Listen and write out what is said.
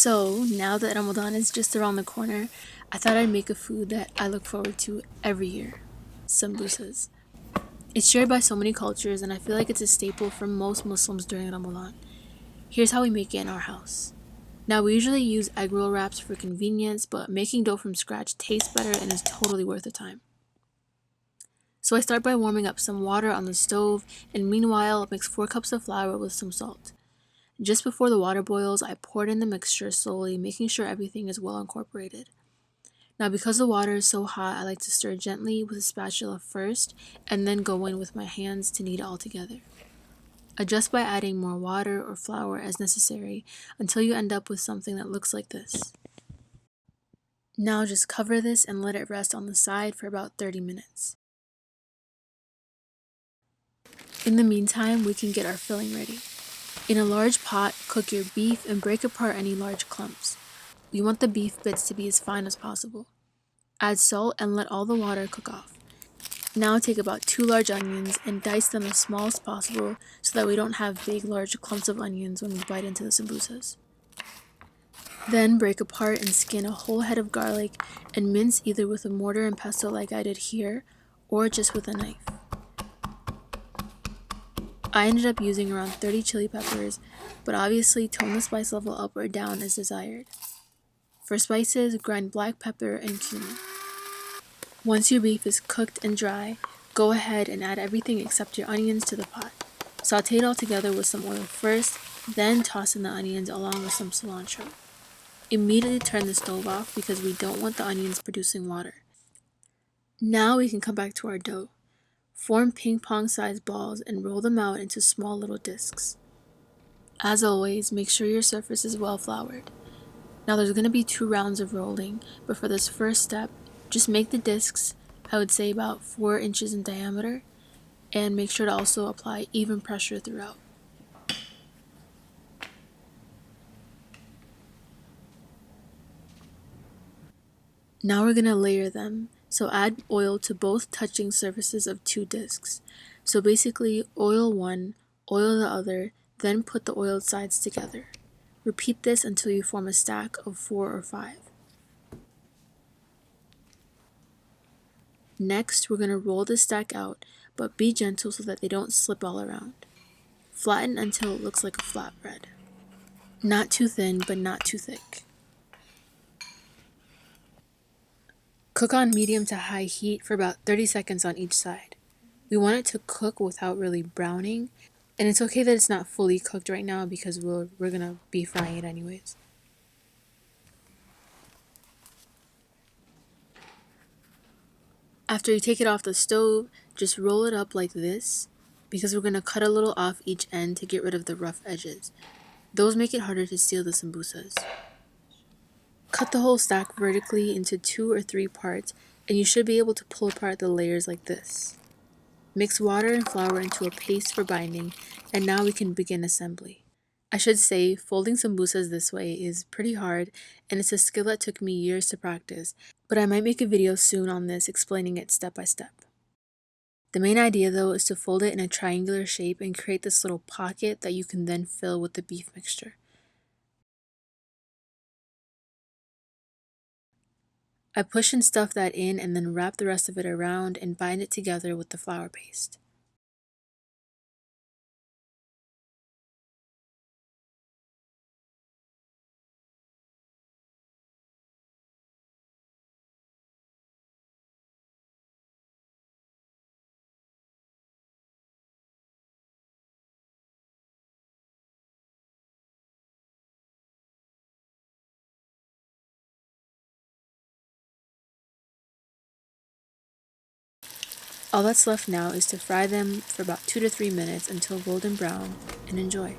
So, now that Ramadan is just around the corner, I thought I'd make a food that I look forward to every year: Sambusas. It's shared by so many cultures, and I feel like it's a staple for most Muslims during Ramadan. Here's how we make it in our house. Now, we usually use egg roll wraps for convenience, but making dough from scratch tastes better and is totally worth the time. So, I start by warming up some water on the stove, and meanwhile, mix 4 cups of flour with some salt. Just before the water boils, I poured in the mixture slowly, making sure everything is well incorporated. Now, because the water is so hot, I like to stir gently with a spatula first, and then go in with my hands to knead it all together. Adjust by adding more water or flour as necessary until you end up with something that looks like this. Now just cover this and let it rest on the side for about 30 minutes. In the meantime, we can get our filling ready. In a large pot, cook your beef and break apart any large clumps. You want the beef bits to be as fine as possible. Add salt and let all the water cook off. Now take about 2 large onions and dice them as small as possible so that we don't have big large clumps of onions when we bite into the sambusas. Then break apart and skin a whole head of garlic and mince either with a mortar and pestle like I did here, or just with a knife. I ended up using around 30 chili peppers, but obviously tone the spice level up or down as desired. For spices, grind black pepper and cumin. Once your beef is cooked and dry, go ahead and add everything except your onions to the pot. Saute it all together with some oil first, then toss in the onions along with some cilantro. Immediately turn the stove off because we don't want the onions producing water. Now we can come back to our dough. Form ping pong sized balls and roll them out into small little discs. As always, make sure your surface is well floured. Now there's going to be 2 rounds of rolling, but for this first step, just make the discs, I would say about 4 inches in diameter, and make sure to also apply even pressure throughout. Now we're going to layer them, so add oil to both touching surfaces of 2 discs. So basically, oil one, oil the other, then put the oiled sides together. Repeat this until you form a stack of 4 or 5. Next, we're going to roll the stack out, but be gentle so that they don't slip all around. Flatten until it looks like a flatbread. Not too thin, but not too thick. Cook on medium to high heat for about 30 seconds on each side. We want it to cook without really browning, and it's okay that it's not fully cooked right now because we're going to be frying it anyways. After you take it off the stove, just roll it up like this because we're going to cut a little off each end to get rid of the rough edges. Those make it harder to seal the sambusas. Cut the whole stack vertically into 2 or 3 parts, and you should be able to pull apart the layers like this. Mix water and flour into a paste for binding, and now we can begin assembly. I should say, folding sambusas this way is pretty hard, and it's a skill that took me years to practice, but I might make a video soon on this explaining it step by step. The main idea though is to fold it in a triangular shape and create this little pocket that you can then fill with the beef mixture. I push and stuff that in and then wrap the rest of it around and bind it together with the flour paste. All that's left now is to fry them for about 2 to 3 minutes until golden brown and enjoy.